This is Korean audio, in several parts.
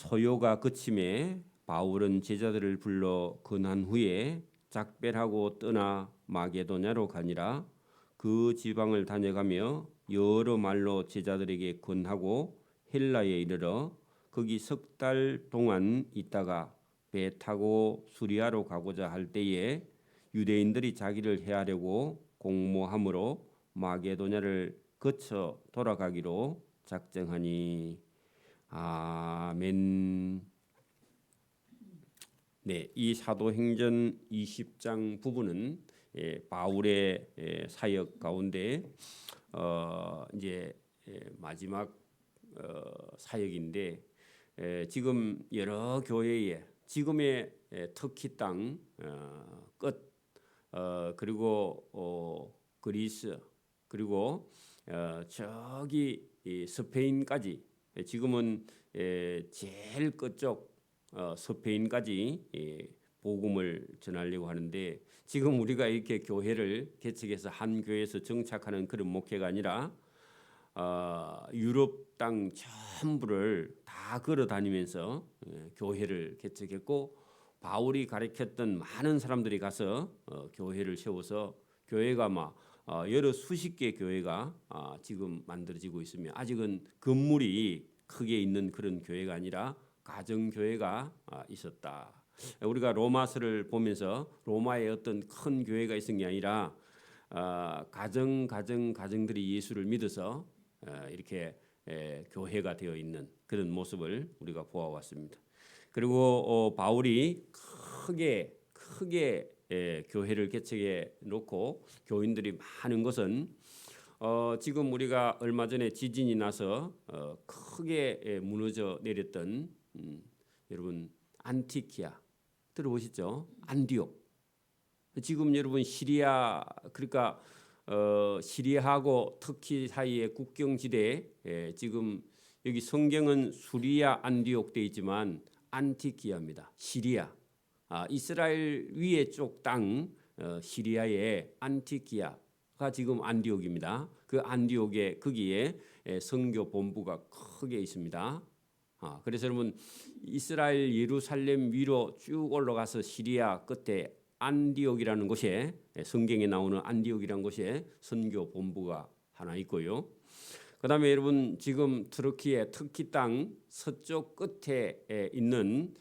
소요가 그침에 바울은 제자들을 불러 건한 후에 작별하고 떠나 마게도냐로 가니라. 그 지방을 다녀가며 여러 말로 제자들에게 권하고 헬라에 이르러 거기 석 달 동안 있다가 배 타고 수리아로 가고자 할 때에 유대인들이 자기를 해하려고 공모함으로 마게도냐를 거쳐 돌아가기로 작정하니. 아멘. 네, 이 사도행전 20장 부분은 바울의 사역 가운데 이제 마지막 사역인데, 지금 여러 교회에 지금의 터키 땅 끝, 그리고 그리스, 그리고 저기 스페인까지, 지금은 제일 끝쪽 스페인까지 복음을 전하려고 하는데, 지금 우리가 이렇게 교회를 개척해서 한 교회에서 정착하는 그런 목회가 아니라 유럽 땅 전부를 다 걸어 다니면서 교회를 개척했고, 바울이 가르쳤던 많은 사람들이 가서 교회를 세워서 교회가 막 여러 수십 개 교회가 지금 만들어지고 있으며, 아직은 건물이 크게 있는 그런 교회가 아니라 가정 교회가 있었다. 우리가 로마서를 보면서 로마에 어떤 큰 교회가 있은 게 아니라 가정들이 예수를 믿어서 이렇게 교회가 되어 있는 그런 모습을 우리가 보아왔습니다. 그리고 바울이 크게 교회를 개척해 놓고 교인들이 많은 것은 지금 우리가 얼마 전에 지진이 나서 크게 무너져 내렸던 여러분 안티키아 들어보셨죠? 안디옥. 지금 여러분 시리아, 그러니까 시리아하고 터키 사이의 국경지대에 지금 여기 성경은 수리아 안디옥 돼 있지만 안티키아입니다. 시리아. 이스라엘 위에 쪽 땅 시리아의 안티키아가 지금 안디옥입니다. 그 안디옥에 거기에 선교 본부가 크게 있습니다. 그래서 여러분 이스라엘 예루살렘 위로 쭉 올라가서 시리아 끝에 안디옥이라는 곳에, 성경에 나오는 안디옥이라는 곳에 선교 본부가 하나 있고요. 그다음에 여러분 지금 터키 땅 서쪽 끝에 있는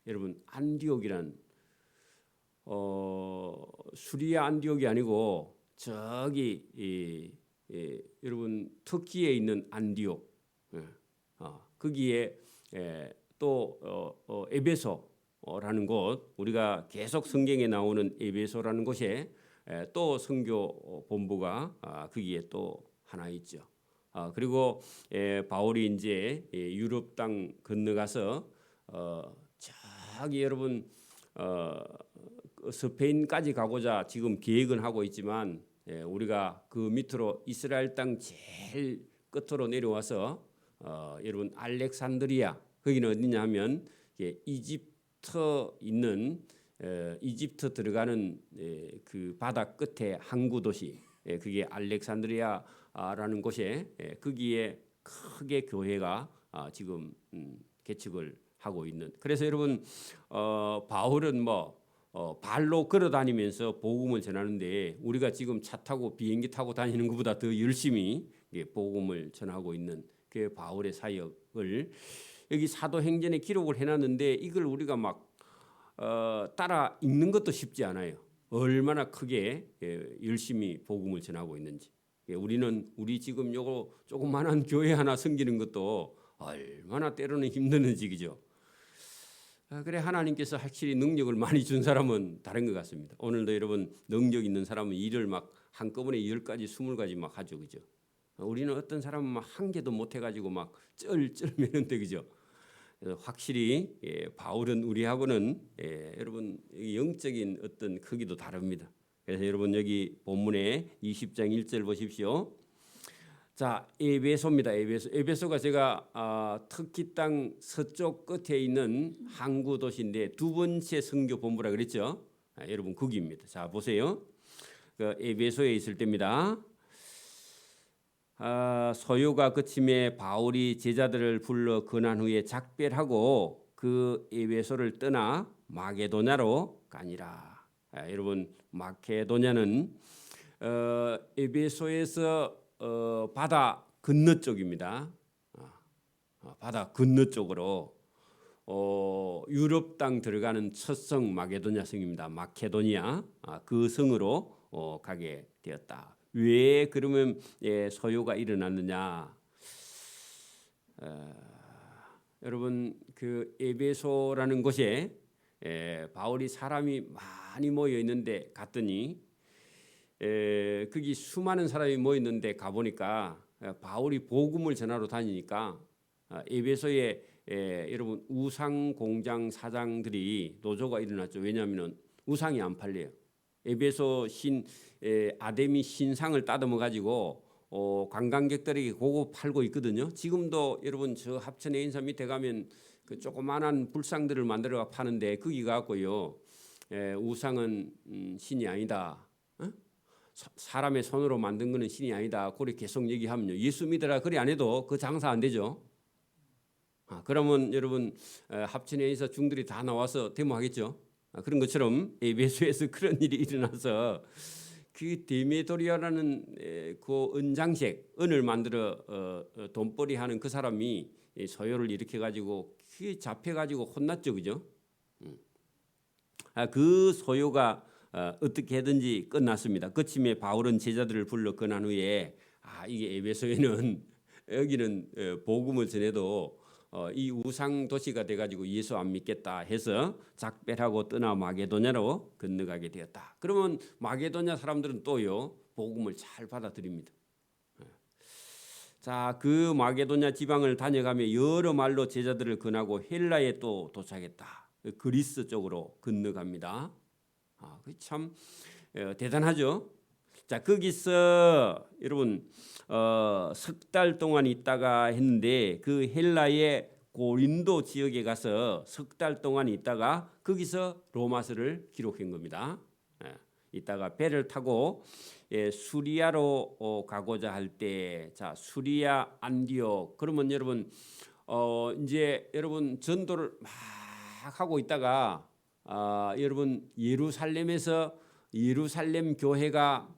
여러분 안디옥이란 수리아 안디옥이 아니고 저기 여러분 터키에 있는 안디옥, 거기에 또 에베소라는 곳, 우리가 계속 성경에 나오는 에베소라는 곳에 또 선교 본부가 거기에 또 하나 있죠. 그리고 바울이 이제 유럽 땅 건너가서 저기 여러분 스페인까지 가고자 지금 계획은 하고 있지만, 우리가 그 밑으로 이스라엘 땅 제일 끝으로 내려와서 여러분 알렉산드리아, 거기는 어디냐 하면 이집트 있는 이집트 들어가는 그 바다 끝에 항구 도시, 그게 알렉산드리아라는 곳에 거기에 크게 교회가 지금 개척을 하고 있는. 그래서 여러분 바울은 발로 걸어 다니면서 복음을 전하는데, 우리가 지금 차 타고 비행기 타고 다니는 것보다 더 열심히 복음을 전하고 있는 그 바울의 사역을 여기 사도행전에 기록을 해놨는데, 이걸 우리가 막 따라 읽는 것도 쉽지 않아요. 얼마나 크게 열심히 복음을 전하고 있는지. 우리 지금 요거 조그만한 교회 하나 섬기는 것도 얼마나 때로는 힘드는지, 그죠? 그래 하나님께서 확실히 능력을 많이 준 사람은 다른 것 같습니다. 오늘도 여러분 능력 있는 사람은 일을 막 한꺼번에 10가지 20가지 막 하죠, 그죠? 우리는 어떤 사람은 막 한 개도 못 해가지고 막 쩔매는데, 그죠? 확실히 바울은 우리하고는 여러분 영적인 어떤 크기도 다릅니다. 그래서 여러분 여기 본문에 20장 1절 보십시오. 자, 에베소입니다. 에베소가 제가 터키 땅 서쪽 끝에 있는 항구 도시인데 두 번째 선교 본부라 그랬죠. 여러분 거기입니다. 자, 보세요. 그 에베소에 있을 때입니다. 소요가 그침에 바울이 제자들을 불러 건한 후에 작별하고 그 에베소를 떠나 마게도냐로 가니라. 여러분 마케도냐는 에베소에서 바다 건너 쪽입니다. 바다 건너 쪽으로 유럽 땅 들어가는 첫 성 마게도냐 성입니다. 마케도니아 그 성으로 가게 되었다. 왜 그러면 소요가 일어났느냐? 여러분 그 에베소라는 곳에 바울이 사람이 많이 모여 있는데 갔더니 거기 수많은 사람이 모여 있는데 가 보니까 바울이 복음을 전하러 다니니까 에베소에 여러분 우상 공장 사장들이 노조가 일어났죠. 왜냐하면 우상이 안 팔려요. 에베소 아데미 신상을 따듬어 가지고 관광객들에게 그거 팔고 있거든요. 지금도 여러분 저 합천의 인사 밑에 가면 그 조그만한 불상들을 만들어 파는데 거기 가고요. 우상은 신이 아니다. 사람의 손으로 만든 거는 신이 아니다. 그렇게 계속 얘기하면요. 예수 믿으라 그리 안 해도 그 장사 안 되죠. 그러면 여러분 합천에 있어 중들이 다 나와서 데모하겠죠. 그런 것처럼 에베소에서 그런 일이 일어나서 그 데메도리아라는 그 은장색 은을 만들어 돈벌이 하는 그 사람이 소요를 일으켜 가지고 그 잡혀 가지고 혼났죠, 그죠? 그 소요가 어떻게든지 끝났습니다. 그침에 바울은 제자들을 불러 건한 후에 이게 에베소에는 여기는 복음을 전해도 이 우상 도시가 돼가지고 예수 안 믿겠다 해서 작별하고 떠나 마게도냐로 건너가게 되었다. 그러면 마게도냐 사람들은 또요 복음을 잘 받아들입니다. 자, 그 마게도냐 지방을 다녀가며 여러 말로 제자들을 권하고 헬라에 또 도착했다. 그리스 쪽으로 건너갑니다. 참 대단하죠. 자, 거기서 여러분 석 달 동안 있다가 했는데 그 헬라의 고린도 지역에 가서 석 달 동안 있다가 거기서 로마서를 기록한 겁니다. 이따가 배를 타고 수리아로 가고자 할 때, 자 수리아 안디옥. 그러면 여러분 이제 여러분 전도를 막 하고 있다가 여러분 예루살렘에서 예루살렘 교회가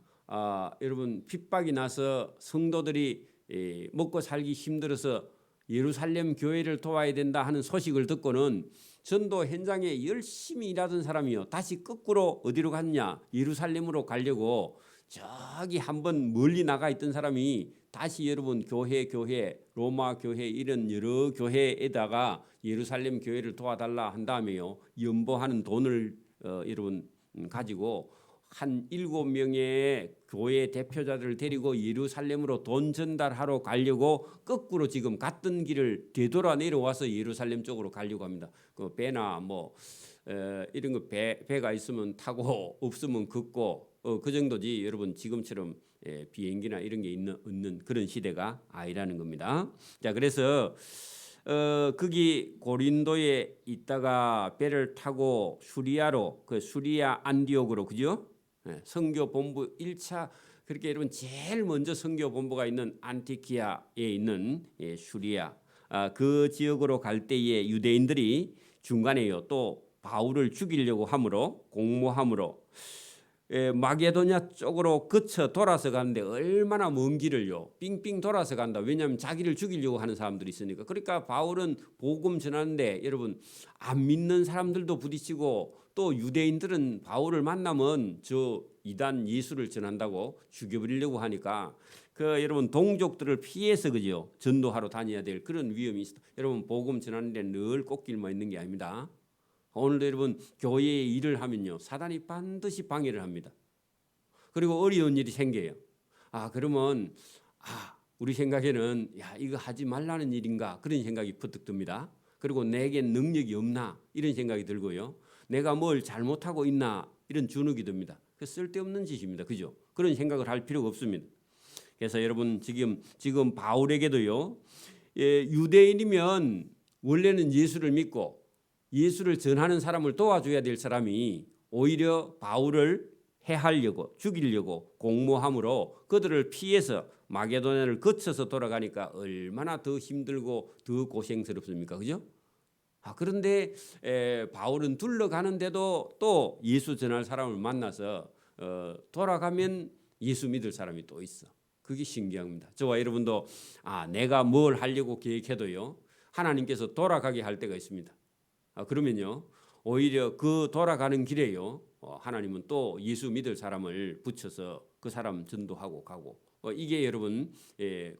여러분 핍박이 나서 성도들이 먹고 살기 힘들어서 예루살렘 교회를 도와야 된다 하는 소식을 듣고는 전도 현장에 열심히 일하던 사람이요 다시 거꾸로 어디로 갔냐? 예루살렘으로 가려고 저기 한번 멀리 나가 있던 사람이 다시 여러분 교회 로마 교회 이런 여러 교회에다가 예루살렘 교회를 도와달라 한 다음에요 연보하는 돈을 여러분 가지고 한 7명의 교회 대표자들을 데리고 예루살렘으로 돈 전달하러 가려고 거꾸로 지금 갔던 길을 되돌아 내려와서 예루살렘 쪽으로 가려고 합니다. 그 배나 뭐 이런 거 배가 있으면 타고 없으면 걷고 그 정도지 여러분 지금처럼 비행기나 이런 게 없는 그런 시대가 아니라는 겁니다. 자, 그래서 거기 고린도에 있다가 배를 타고 수리아로 그 수리아 안디옥으로 그죠? 선교 본부 1차 그렇게 여러분 제일 먼저 선교 본부가 있는 안티키아에 있는 수리아 그 지역으로 갈 때에 유대인들이 중간에요 또 바울을 죽이려고 함으로 공모함으로 마게도냐 쪽으로 거쳐 돌아서 가는데 얼마나 먼 길을요 빙빙 돌아서 간다. 왜냐하면 자기를 죽이려고 하는 사람들이 있으니까. 그러니까 바울은 복음 전하는데 여러분 안 믿는 사람들도 부딪히고 또 유대인들은 바울을 만나면 저 이단 예수를 전한다고 죽여버리려고 하니까 그 여러분 동족들을 피해서 그죠 전도하러 다녀야 될 그런 위험이 있어. 여러분 복음 전하는데 늘 꽃길만 있는 게 아닙니다. 오늘도 여러분 교회에 일을 하면요 사단이 반드시 방해를 합니다. 그리고 어려운 일이 생겨요. 그러면 우리 생각에는 야 이거 하지 말라는 일인가 그런 생각이 퍼뜩 듭니다. 그리고 내겐 능력이 없나 이런 생각이 들고요. 내가 뭘 잘못하고 있나 이런 주눅이 듭니다. 그 쓸데없는 짓입니다. 그죠? 그런 생각을 할 필요가 없습니다. 그래서 여러분 지금 바울에게도요 유대인이면 원래는 예수를 믿고 예수를 전하는 사람을 도와줘야 될 사람이 오히려 바울을 해하려고 죽이려고 공모함으로 그들을 피해서 마게도냐를 거쳐서 돌아가니까 얼마나 더 힘들고 더 고생스럽습니까? 그죠? 그런데 바울은 둘러가는데도 또 예수 전할 사람을 만나서 돌아가면 예수 믿을 사람이 또 있어. 그게 신기합니다. 저와 여러분도 내가 뭘 하려고 계획해도요, 하나님께서 돌아가게 할 때가 있습니다. 그러면요, 오히려 그 돌아가는 길에요, 하나님은 또 예수 믿을 사람을 붙여서 그 사람 전도하고 가고, 이게 여러분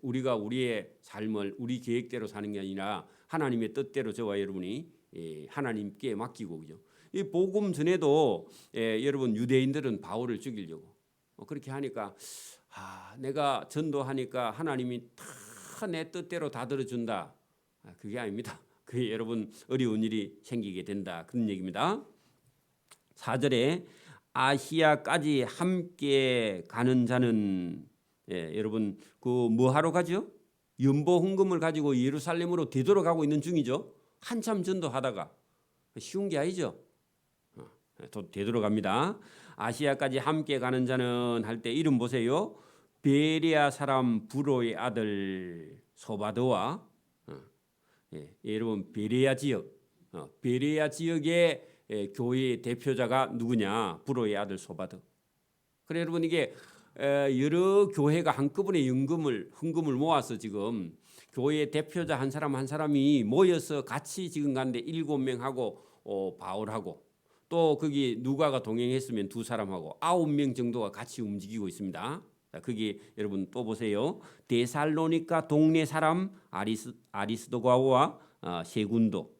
우리가 우리의 삶을 우리 계획대로 사는 게 아니라 하나님의 뜻대로 저와 여러분이 하나님께 맡기고, 그죠? 이 복음 전에도 여러분 유대인들은 바울을 죽이려고 그렇게 하니까 내가 전도하니까 하나님이 다 내 뜻대로 다 들어준다. 그게 아닙니다. 그게 여러분 어려운 일이 생기게 된다. 그런 얘기입니다. 4절에 아시아까지 함께 가는 자는 여러분 그 뭐 하러 가죠? 연보 헌금을 가지고 예루살렘으로 되돌아가고 있는 중이죠. 한참 전도하다가 쉬운 게 아니죠. 되돌아갑니다. 아시아까지 함께 가는 자는 할 때 이름 보세요. 베레아 사람 부로의 아들 소바드와 여러분 베레아 지역, 베레아 지역의 교회의 대표자가 누구냐? 부로의 아들 소바드. 그래 여러분 이게 여러 교회가 한꺼번에 헌금을 모아서 지금 교회의 대표자 한 사람 한 사람이 모여서 같이 지금 가는데 7명하고 바울하고 또 거기 누가가 동행했으면 2사람하고 9명 정도가 같이 움직이고 있습니다. 거기 여러분 또 보세요. 데살로니가 동네 사람 아리스도가와 세군도.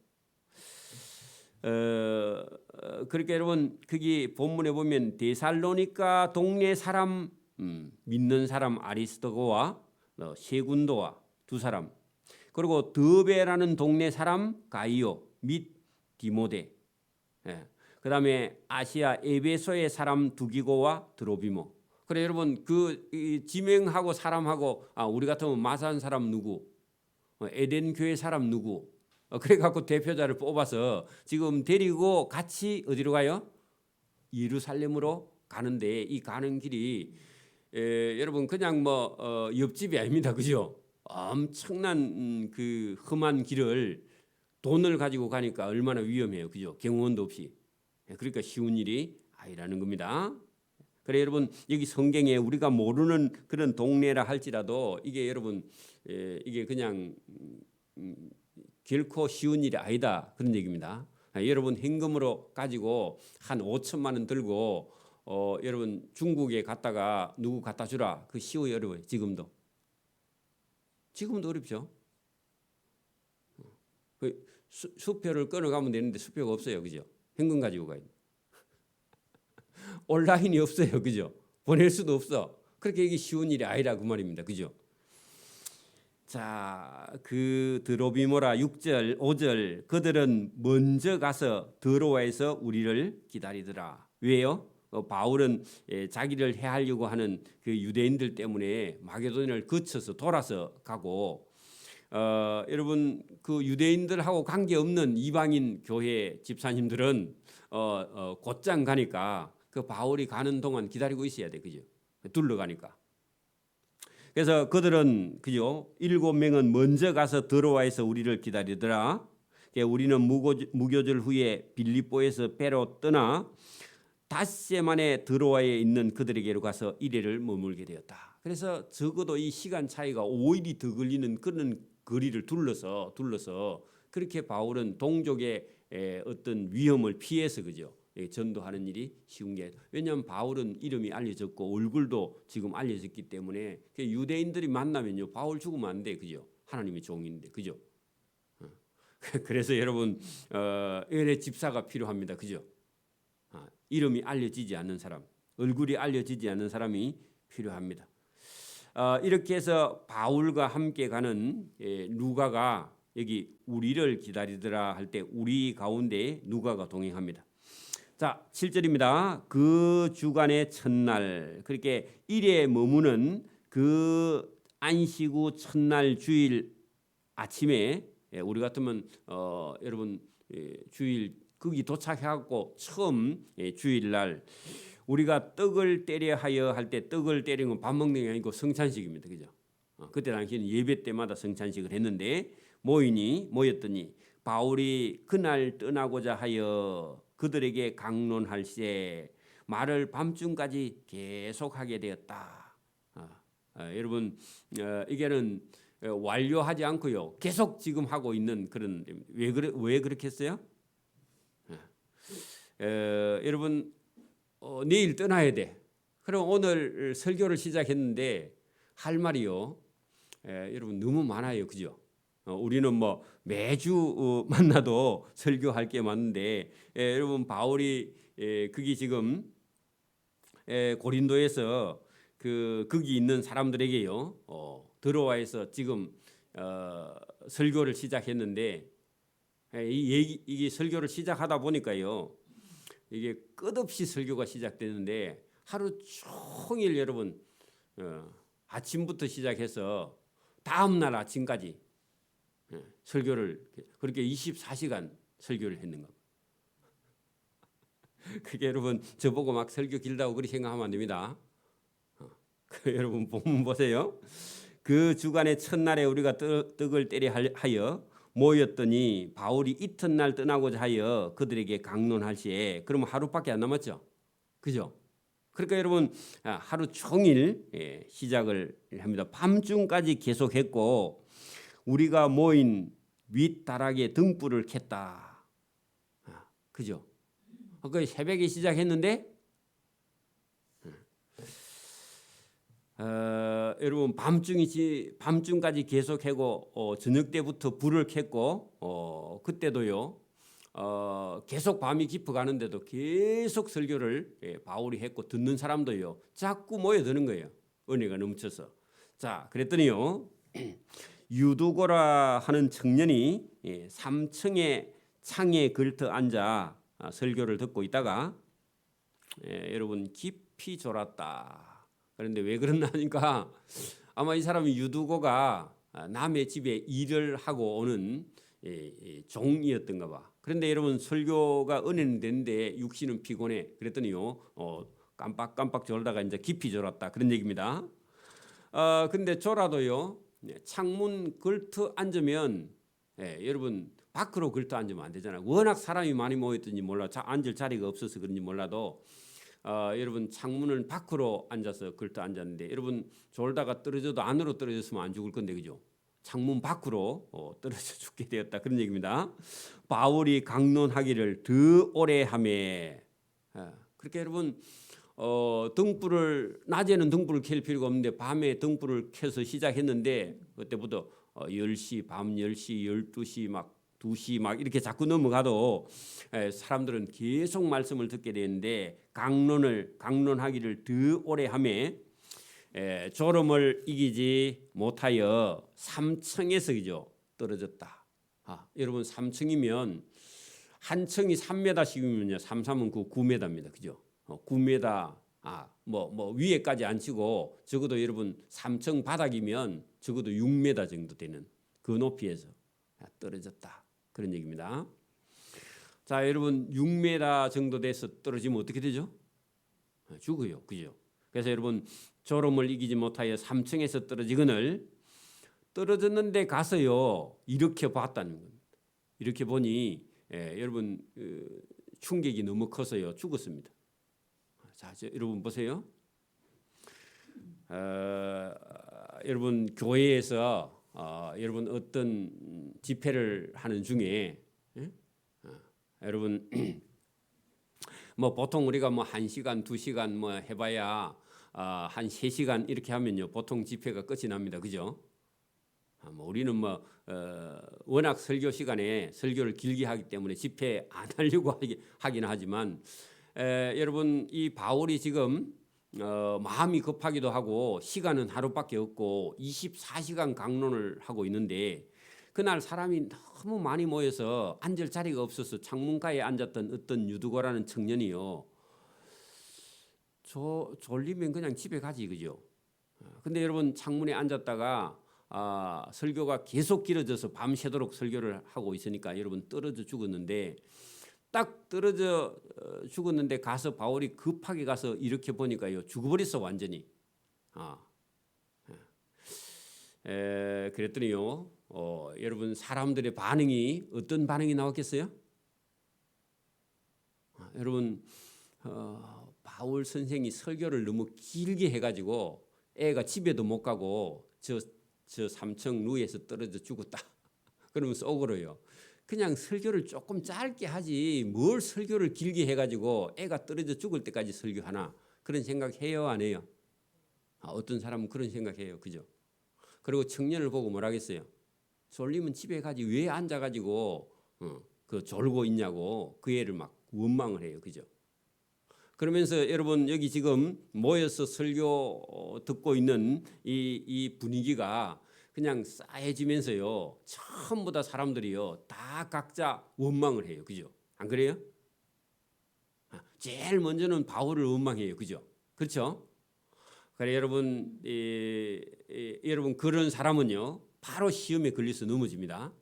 그렇게 여러분 거기 본문에 보면 데살로니가 동네 사람 믿는 사람 아리스도고와 세군도와 2사람, 그리고 더베라는 동네 사람 가이오 및 디모데, 그다음에 아시아 에베소의 사람 두기고와 드로비모. 그래 여러분 그 지명하고 사람하고 우리 같으면 마산 사람 누구, 에덴 교회 사람 누구, 그래 갖고 대표자를 뽑아서 지금 데리고 같이 어디로 가요? 예루살렘으로 가는데 이 가는 길이 여러분 그냥 뭐 옆집이 아닙니다. 그죠? 엄청난 그 험한 길을 돈을 가지고 가니까 얼마나 위험해요. 그죠? 경호원도 없이. 그러니까 쉬운 일이 아니라는 겁니다. 그래 여러분 여기 성경에 우리가 모르는 그런 동네라 할지라도 이게 여러분 이게 그냥 결코 쉬운 일이 아니다 그런 얘기입니다. 여러분 현금으로 가지고 한 5천만 원 들고 여러분 중국에 갔다가 누구 갖다 주라 그 쉬워요 어려워요? 지금도 어렵죠. 그 수표를 끊어가면 되는데 수표가 없어요. 그죠? 현금 가지고 가야 돼. 온라인이 없어요. 그죠? 보낼 수도 없어. 그렇게 이게 쉬운 일이 아니라 그 말입니다. 그죠? 자, 그 드로비모라 6절, 5절 그들은 먼저 가서 드로아에서 우리를 기다리더라. 왜요? 바울은 자기를 해하려고 하는 그 유대인들 때문에 마게도냐를 거쳐서 돌아서 가고 여러분 그 유대인들하고 관계없는 이방인 교회 집사님들은 곧장 가니까 그 바울이 가는 동안 기다리고 있어야 돼. 그죠? 둘러가니까. 그래서 그들은 그죠? 7명은 먼저 가서 드로아에서 우리를 기다리더라. 우리는 무교절 후에 빌립보에서 배로 떠나 닷새 만에 드로아에 있는 그들에게로 가서 이래를 머물게 되었다. 그래서 적어도 이 시간 차이가 5일이 더 걸리는 그런 거리를 둘러서 그렇게 바울은 동족의 어떤 위험을 피해서 그죠? 전도하는 일이 쉬운 게, 왜냐하면 바울은 이름이 알려졌고 얼굴도 지금 알려졌기 때문에 유대인들이 만나면요 바울 죽으면 안 돼. 그죠? 하나님의 종인데. 그죠? 그래서 여러분 은혜 집사가 필요합니다. 그죠? 이름이 알려지지 않는 사람, 얼굴이 알려지지 않는 사람이 필요합니다. 이렇게 해서 바울과 함께 가는 누가가 여기 우리를 기다리더라 할 때 우리 가운데 누가가 동행합니다. 자, 7절입니다. 그 주간의 첫날, 그렇게 일에 머무는 그 안식 후 첫날 주일 아침에 우리 같으면 여러분 주일 거기 도착해갖고 처음 주일날 우리가 떡을 때려 하여 할 때 떡을 때리는 건 밥 먹는 게 아니고 성찬식입니다. 그죠? 그때 당시에는 예배 때마다 성찬식을 했는데 모였더니 바울이 그날 떠나고자 하여 그들에게 강론할세 말을 밤중까지 계속하게 되었다. 여러분 이게는 완료하지 않고요. 계속 지금 하고 있는 그런 왜 그렇게 했어요? 여러분 내일 떠나야 돼. 그럼 오늘 설교를 시작했는데 할 말이요. 여러분 너무 많아요, 그죠? 우리는 뭐 매주 만나도 설교할 게 많은데 여러분 바울이 그게 지금 고린도에서 거기 있는 사람들에게요 들어와서 지금 설교를 시작했는데 이게 설교를 시작하다 보니까요 이게 끝없이 설교가 시작되는데 하루 종일 여러분 아침부터 시작해서 다음 날 아침까지 설교를 그렇게 24시간 설교를 했는 겁니다. 그게 여러분 저보고 막 설교 길다고 그렇게 생각하면 안 됩니다. 여러분 본문 보세요. 그 주간의 첫날에 우리가 떡을 때려 하여 모였더니 바울이 이튿날 떠나고자 하여 그들에게 강론할 시에 그러면 하루밖에 안 남았죠. 그죠? 그러니까 여러분 하루 종일 시작을 합니다. 밤중까지 계속했고 우리가 모인 윗다락에 등불을 켰다. 그죠? 그 새벽에 시작했는데 여러분 밤중까지 계속하고 저녁 때부터 불을 켰고 그때도요 계속 밤이 깊어가는데도 계속 설교를 바울이 했고 듣는 사람도요 자꾸 모여드는 거예요. 은혜가 넘쳐서. 자 그랬더니요 유두고라 하는 청년이 3층의 창에 걸터 앉아 설교를 듣고 있다가 여러분 깊이 졸았다. 그런데 왜 그러나 하니까 아마 이 사람이 유두고가 남의 집에 일을 하고 오는 종이었던가 봐. 그런데 여러분 설교가 은혜는 되는데 육신은 피곤해. 그랬더니요 깜빡깜빡 졸다가 이제 깊이 졸았다. 그런 얘기입니다. 근데 졸아도요 창문 걸터 앉으면 여러분 밖으로 걸터 앉으면 안 되잖아요. 워낙 사람이 많이 모였든지 몰라 앉을 자리가 없어서 그런지 몰라도 여러분 창문을 밖으로 앉아서 걸터 앉았는데 여러분 졸다가 떨어져도 안으로 떨어졌으면 안 죽을 건데 그죠? 창문 밖으로 떨어져 죽게 되었다 그런 얘기입니다. 바울이 강론하기를 더 오래 하매 그렇게 여러분 등불을 낮에는 등불을 켤 필요가 없는데 밤에 등불을 켜서 시작했는데 그때부터 10시 밤 10시 12시 막 2시 막 이렇게 자꾸 넘어가도 사람들은 계속 말씀을 듣게 되는데 강론하기를 더 오래 하매 졸음을 이기지 못하여 3층에서 그죠 떨어졌다. 여러분 3층이면 한 층이 3m씩이면요 3, 3은 9m입니다. 그죠? 9m 뭐 위에까지 안 치고 적어도 여러분 3층 바닥이면 적어도 6m 정도 되는 그 높이에서 떨어졌다. 그런 얘기입니다. 자, 여러분 6m 정도 돼서 떨어지면 어떻게 되죠? 죽어요. 그죠? 그래서 여러분 졸음을 이기지 못하여 3층에서 떨어지거늘 떨어졌는데 가서요 이렇게 봤다는 겁니다. 이렇게 보니 여러분 충격이 너무 커서요 죽었습니다. 자, 여러분 보세요. 여러분 교회에서 여러분 어떤 집회를 하는 중에 여러분 뭐 보통 우리가 뭐 1시간, 2시간 뭐 해봐야 한 3시간 이렇게 하면요 보통 집회가 끝이 납니다. 그죠? 뭐 우리는 뭐 워낙 설교 시간에 설교를 길게 하기 때문에 집회 안 하려고 하긴 하지만 여러분 이 바울이 지금 마음이 급하기도 하고 시간은 하루밖에 없고 24시간 강론을 하고 있는데 그날 사람이 너무 많이 모여서 앉을 자리가 없어서 창문가에 앉았던 어떤 유두고라는 청년이요 졸리면 그냥 집에 가지 그죠? 근데 여러분 창문에 앉았다가 설교가 계속 길어져서 밤새도록 설교를 하고 있으니까 여러분 떨어져 죽었는데 딱 떨어져 죽었는데 가서 바울이 급하게 가서 이렇게 보니까요 죽어버렸어 완전히. 그랬더니요 여러분 사람들의 반응이 어떤 반응이 나왔겠어요? 여러분 바울 선생이 설교를 너무 길게 해가지고 애가 집에도 못 가고 저 3층 루에서 떨어져 죽었다. 그러면 속으로요. 그냥 설교를 조금 짧게 하지 뭘 설교를 길게 해가지고 애가 떨어져 죽을 때까지 설교하나 그런 생각해요 안 해요? 어떤 사람은 그런 생각해요. 그죠? 그리고 청년을 보고 뭐라 하겠어요? 졸리면 집에 가지 왜 앉아가지고 그 졸고 있냐고 그 애를 막 원망을 해요. 그죠? 그러면서 여러분 여기 지금 모여서 설교 듣고 있는 이 분위기가 그냥 싸해지면서요 전부 다 사람들이요 다 각자 원망을 해요. 그죠? 안 그래요? 제일 먼저는 바울을 원망해요. 그죠? 그렇죠? 그래 여러분 여러분 그런 사람은요 바로 시험에 걸려서 넘어집니다.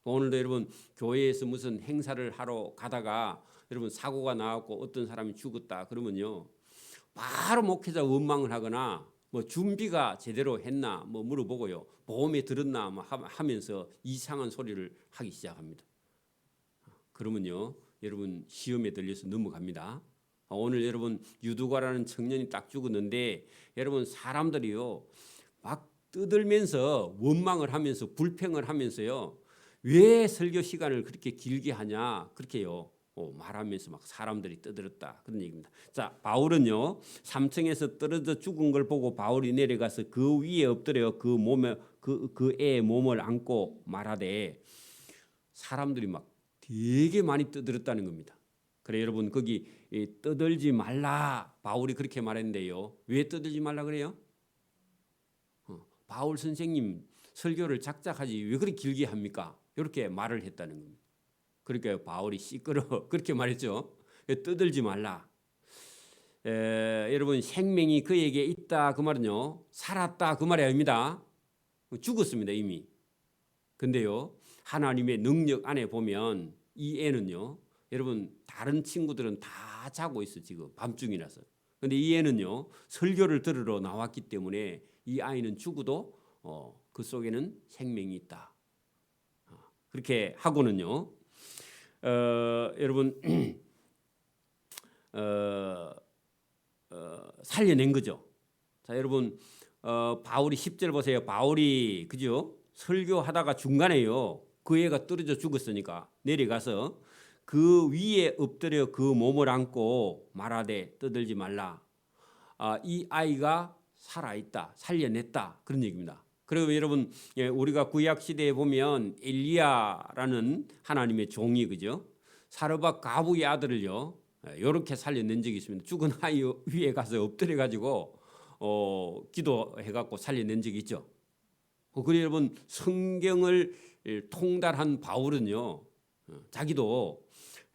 오늘도 여러분 교회에서 무슨 행사를 하러 가다가 여러분 사고가 나왔고 어떤 사람이 죽었다 그러면요 바로 목회자 원망을 하거나 뭐 준비가 제대로 했나 뭐 물어보고요 보험에 들었나 뭐 하면서 이상한 소리를 하기 시작합니다. 그러면요 여러분 시험에 들려서 넘어갑니다. 오늘 여러분 유두과라는 청년이 딱 죽었는데 여러분 사람들이요 막 떠들면서 원망을 하면서 불평을 하면서요 왜 설교 시간을 그렇게 길게 하냐 그렇게요 말하면서 막 사람들이 떠들었다 그런 얘기입니다. 자 바울은요 3층에서 떨어져 죽은 걸 보고 바울이 내려가서 그 위에 엎드려 그 몸에 그 애의 몸을 안고 말하되 사람들이 막 되게 많이 떠들었다는 겁니다. 그래 여러분 거기 떠들지 말라 바울이 그렇게 말했는데요 왜 떠들지 말라 그래요? 바울 선생님 설교를 작작하지 왜 그렇게 길게 합니까? 이렇게 말을 했다는 겁니다. 그러니까 바울이 시끄러 그렇게 말했죠. 떠들지 말라. 여러분 생명이 그에게 있다 그 말은요 살았다 그 말이 아닙니다. 죽었습니다 이미. 근데요 하나님의 능력 안에 보면 이 애는요 여러분 다른 친구들은 다 자고 있어 지금 밤중이라서. 근데 이 애는요 설교를 들으러 나왔기 때문에 이 아이는 죽어도 그 속에는 생명이 있다. 그렇게 하고는요 여러분 살려낸 거죠. 자 여러분 바울이 10절 보세요. 바울이 그죠? 설교하다가 중간에요. 그 애가 떨어져 죽었으니까 내려가서 그 위에 엎드려 그 몸을 안고 말하되 떠들지 말라. 이 아이가 살아있다. 살려냈다. 그런 얘기입니다. 그리고 여러분 우리가 구약 시대에 보면 엘리야라는 하나님의 종이 그죠? 사르밧 가부의 아들을요. 이렇게 살려낸 적이 있습니다. 죽은 아이 위에 가서 엎드려 가지고 기도해갖고 살려낸 적이 있죠. 그리고 여러분 성경을 통달한 바울은요, 자기도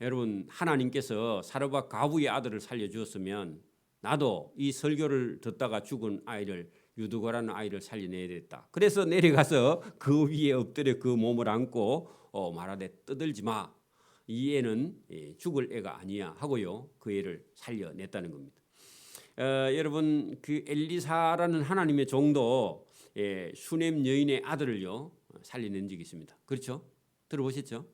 여러분 하나님께서 사르밧 가부의 아들을 살려주었으면 나도 이 설교를 듣다가 죽은 아이를 유두고라는 아이를 살려내야 됐다. 그래서 내려가서 그 위에 엎드려 그 몸을 안고 말하되 떠들지 마. 이 애는 죽을 애가 아니야 하고요, 그 애를 살려냈다는 겁니다. 여러분 그 엘리사라는 하나님의 종도 수넴 여인의 아들을요 살려낸 적이 있습니다. 그렇죠? 들어보셨죠?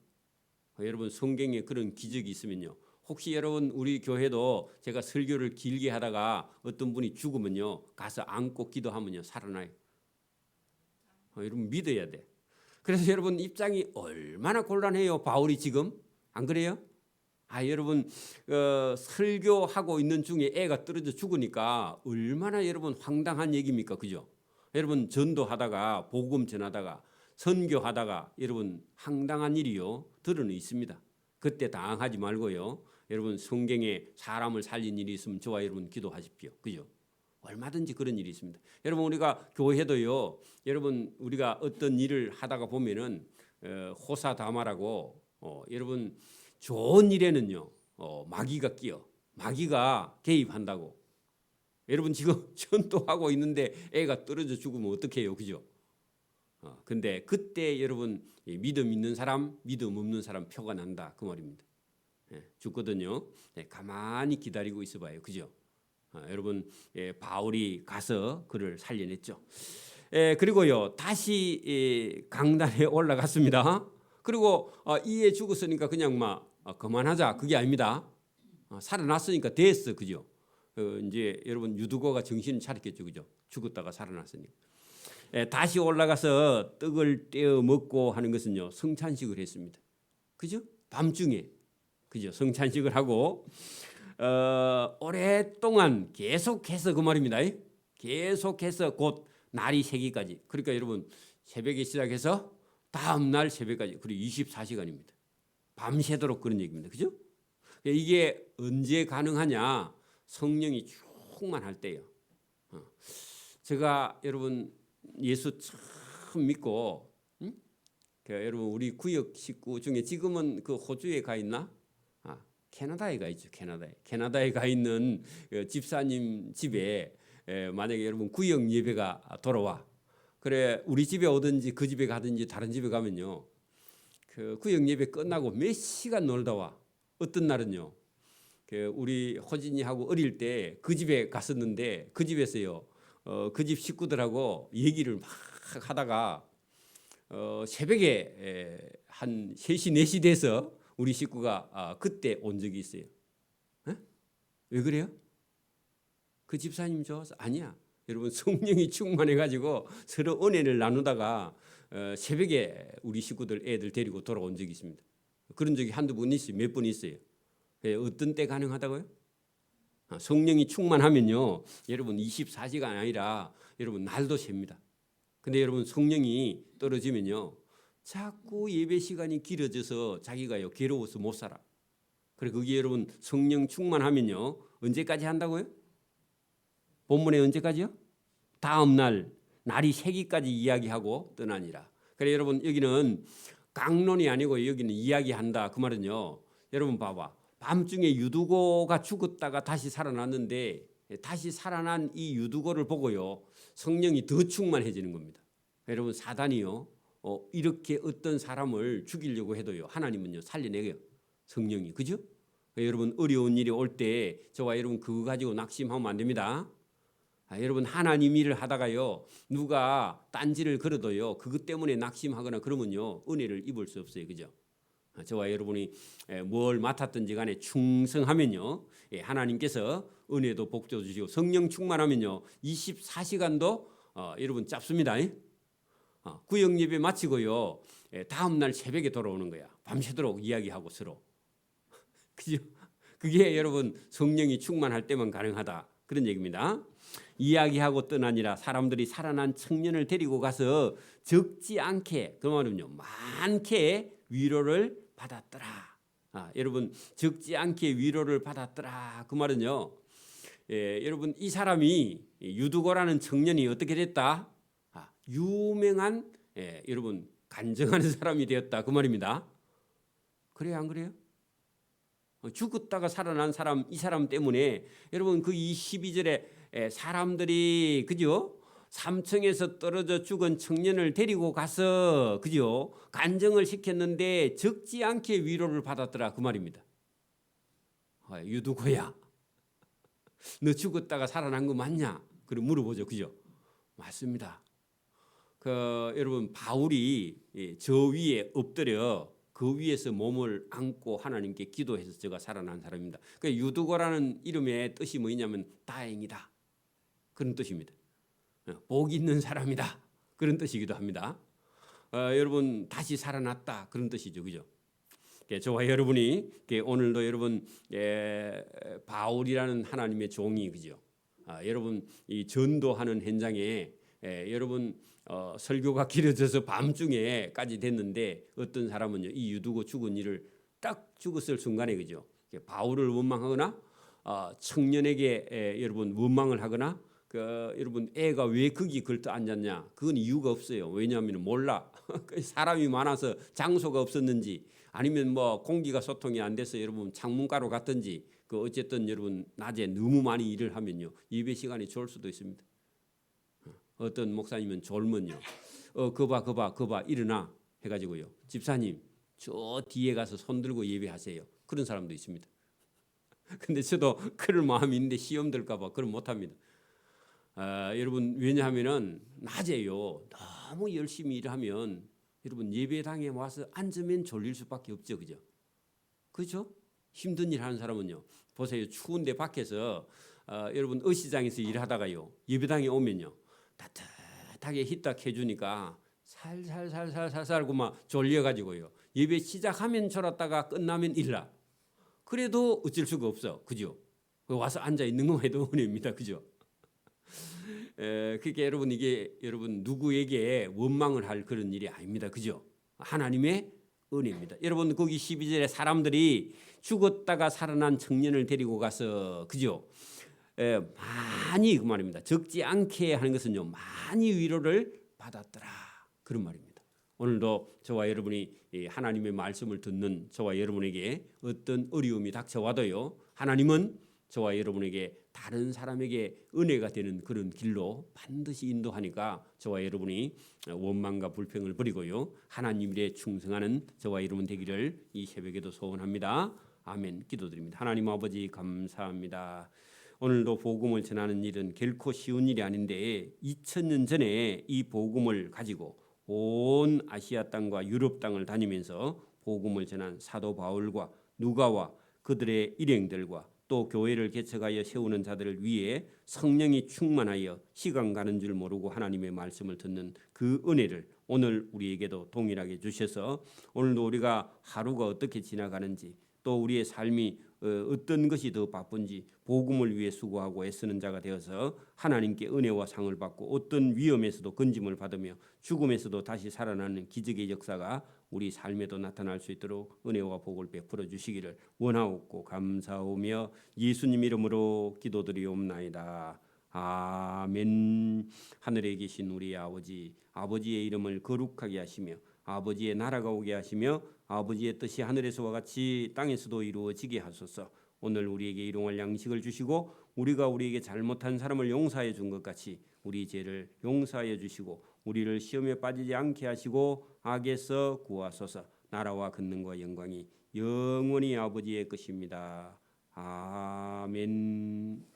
여러분 성경에 그런 기적이 있으면요. 혹시 여러분 우리 교회도 제가 설교를 길게 하다가 어떤 분이 죽으면요 가서 안고 기도하면요 살아나요. 여러분 믿어야 돼. 그래서 여러분 입장이 얼마나 곤란해요. 바울이 지금 안 그래요? 여러분 설교하고 있는 중에 애가 떨어져 죽으니까 얼마나 여러분 황당한 얘기입니까? 그죠? 여러분 전도하다가 복음 전하다가 선교하다가 여러분 황당한 일이요 드러나 있습니다. 그때 당하지 말고요. 여러분 성경에 사람을 살린 일이 있으면 저와 여러분 기도하십시오. 그죠? 얼마든지 그런 일이 있습니다. 여러분 우리가 교회도요. 여러분 우리가 어떤 일을 하다가 보면은 호사다마라고 여러분 좋은 일에는요 마귀가 끼어 마귀가 개입한다고. 여러분 지금 전도하고 있는데 애가 떨어져 죽으면 어떡해요, 그죠? 근데 그때 여러분 믿음 있는 사람, 믿음 없는 사람 표가 난다 그 말입니다. 죽거든요. 가만히 기다리고 있어봐요. 그죠? 여러분 바울이 가서 그를 살려냈죠. 그리고요 다시 강단에 올라갔습니다. 그리고 이에 죽었으니까 그냥 막 그만하자 그게 아닙니다. 살아났으니까 됐어, 그죠? 이제 여러분 유두고가 정신을 차렸겠죠, 그죠? 죽었다가 살아났으니까. 다시 올라가서 떡을 떼어 먹고 하는 것은요 성찬식을 했습니다. 그죠? 밤중에 그죠? 성찬식을 하고 오랫동안 계속해서 그 말입니다. 계속해서 곧 날이 새기까지. 그러니까 여러분 새벽에 시작해서 다음 날 새벽까지 그리고 24시간입니다. 밤새도록 그런 얘기입니다. 그죠? 이게 언제 가능하냐? 성령이 충만할 때요. 제가 여러분 예수 처음 믿고 여러분 우리 구역 식구 중에 지금은 그 호주에 가 있나? 캐나다에 가 있죠. 캐나다에 가 있는 집사님 집에 만약에 여러분 구역 예배가 돌아와. 그래 우리 집에 오든지 그 집에 가든지 다른 집에 가면요. 그 구역 예배 끝나고 몇 시간 놀다 와. 어떤 날은요. 우리 호진이하고 어릴 때 그 집에 갔었는데 그 집에서요. 그 집 식구들하고 얘기를 막 하다가 새벽에 한 3시 4시 돼서 우리 식구가 그때 온 적이 있어요. 에? 왜 그래요? 그 집사님 좋아서? 아니야. 여러분 성령이 충만해가지고 서로 은혜를 나누다가 새벽에 우리 식구들 애들 데리고 돌아온 적이 있습니다. 그런 적이 한두 번 있어요. 몇 번 있어요. 어떤 때 가능하다고요? 성령이 충만하면요. 여러분 24시간 아니라 여러분 날도 셉니다. 근데 여러분 성령이 떨어지면요. 자꾸 예배 시간이 길어져서 자기가요 괴로워서 못 살아. 그래 그게 여러분 성령 충만하면요. 언제까지 한다고요? 본문에 언제까지요? 다음 날 날이 새기까지 이야기하고 떠나니라. 그래 여러분 여기는 강론이 아니고 여기는 이야기한다. 그 말은요. 여러분 봐봐. 밤중에 유두고가 죽었다가 다시 살아났는데 다시 살아난 이 유두고를 보고요. 성령이 더 충만해지는 겁니다. 여러분 사단이요. 이렇게 어떤 사람을 죽이려고 해도요. 하나님은요. 살려내요. 성령이. 그죠? 여러분 어려운 일이 올 때 저와 여러분 그거 가지고 낙심하면 안 됩니다. 여러분 하나님 일을 하다가요. 누가 딴지를 걸어도요. 그것 때문에 낙심하거나 그러면요. 은혜를 입을 수 없어요. 그죠? 저와 여러분이 뭘 맡았든지 간에 충성하면요. 하나님께서 은혜도 복도 주시고 성령 충만하면요. 24시간도 여러분 짧습니다. 구역 예배 마치고요. 다음 날 새벽에 돌아오는 거야. 밤새도록 이야기하고 서로. 그죠? 그게 여러분 성령이 충만할 때만 가능하다. 그런 얘기입니다. 이야기하고 떠나니라 사람들이 살아난 청년을 데리고 가서 적지 않게 그 말은요. 많게 위로를 받았더라. 여러분 적지 않게 위로를 받았더라. 그 말은요. 여러분 이 사람이 유두고라는 청년이 어떻게 됐다? 유명한 여러분 간증하는 사람이 되었다. 그 말입니다. 그래요, 안 그래요? 죽었다가 살아난 사람 이 사람 때문에 여러분 그 12절에 사람들이 그죠? 삼층에서 떨어져 죽은 청년을 데리고 가서 그죠? 간증을 시켰는데 적지 않게 위로를 받았더라 그 말입니다. 유두고야, 너 죽었다가 살아난 거 맞냐? 그래 물어보죠, 그죠? 맞습니다. 여러분 바울이 저 위에 엎드려 그 위에서 몸을 안고 하나님께 기도해서 제가 살아난 사람입니다. 유두고라는 이름의 뜻이 뭐냐면 다행이다 그런 뜻입니다. 복 있는 사람이다 그런 뜻이기도 합니다. 여러분 다시 살아났다 그런 뜻이죠, 그죠? 저와 여러분이 오늘도 여러분 바울이라는 하나님의 종이 그죠? 여러분 이 전도하는 현장에 여러분 설교가 길어져서 밤중에까지 됐는데 어떤 사람은요 이 유두고 죽은 일을 딱 죽었을 순간에 그죠? 바울을 원망하거나 청년에게 여러분 원망을 하거나 여러분 애가 왜 거기 걸터 앉았냐? 그건 이유가 없어요. 왜냐하면 몰라. 사람이 많아서 장소가 없었는지 아니면 뭐 공기가 소통이 안 돼서 여러분 창문가로 갔든지 어쨌든 여러분 낮에 너무 많이 일을 하면요 예배 시간이 좋을 수도 있습니다. 어떤 목사님은 졸면요 거봐 일어나 해가지고요 집사님 저 뒤에 가서 손 들고 예배하세요. 그런 사람도 있습니다. 근데 저도 그럴 마음이 있는데 시험 들까 봐 그걸 못 합니다. 여러분 왜냐하면은 낮에요. 너무 열심히 일하면 여러분 예배당에 와서 앉으면 졸릴 수밖에 없죠. 그죠? 그죠? 힘든 일 하는 사람은요. 보세요. 추운데 밖에서 여러분 어시장에서 일하다가요. 예배당에 오면요. 따뜻하게 히딱 해주니까 살살살살살살고 막 졸려가지고요. 예배 시작하면 졸았다가 끝나면 일나. 그래도 어쩔 수가 없어. 그죠? 와서 앉아 있는 것만 해도 은혜입니다. 그죠? 그러니까 여러분 이게 여러분 누구에게 원망을 할 그런 일이 아닙니다. 그죠? 하나님의 은혜입니다. 여러분 거기 12절에 사람들이 죽었다가 살아난 청년을 데리고 가서 그죠? 많이 그 말입니다. 적지 않게 하는 것은요. 많이 위로를 받았더라. 그런 말입니다. 오늘도 저와 여러분이 하나님의 말씀을 듣는 저와 여러분에게 어떤 어려움이 닥쳐와도요. 하나님은 저와 여러분에게 다른 사람에게 은혜가 되는 그런 길로 반드시 인도하니까 저와 여러분이 원망과 불평을 버리고요. 하나님 일에 충성하는 저와 여러분 되기를 이 새벽에도 소원합니다. 아멘. 기도드립니다. 하나님 아버지 감사합니다. 오늘도 복음을 전하는 일은 결코 쉬운 일이 아닌데 2000년 전에 이 복음을 가지고 온 아시아 땅과 유럽 땅을 다니면서 복음을 전한 사도 바울과 누가와 그들의 일행들과 또 교회를 개척하여 세우는 자들을 위해 성령이 충만하여 시간 가는 줄 모르고 하나님의 말씀을 듣는 그 은혜를 오늘 우리에게도 동일하게 주셔서 오늘도 우리가 하루가 어떻게 지나가는지 또 우리의 삶이 어떤 것이 더 바쁜지 복음을 위해 수고하고 애쓰는 자가 되어서 하나님께 은혜와 상을 받고 어떤 위험에서도 건짐을 받으며 죽음에서도 다시 살아나는 기적의 역사가 우리 삶에도 나타날 수 있도록 은혜와 복을 베풀어 주시기를 원하옵고 감사하며 예수님 이름으로 기도드리옵나이다. 아멘. 하늘에 계신 우리 아버지, 아버지의 이름을 거룩하게 하시며 아버지의 나라가 오게 하시며 아버지의 뜻이 하늘에서와 같이 땅에서도 이루어지게 하소서. 오늘 우리에게 일용할 양식을 주시고 우리가 우리에게 잘못한 사람을 용서해 준 것 같이 우리 죄를 용서하여 주시고 우리를 시험에 빠지지 않게 하시고 악에서 구하소서. 나라와 권능과 영광이 영원히 아버지의 것입니다. 아멘.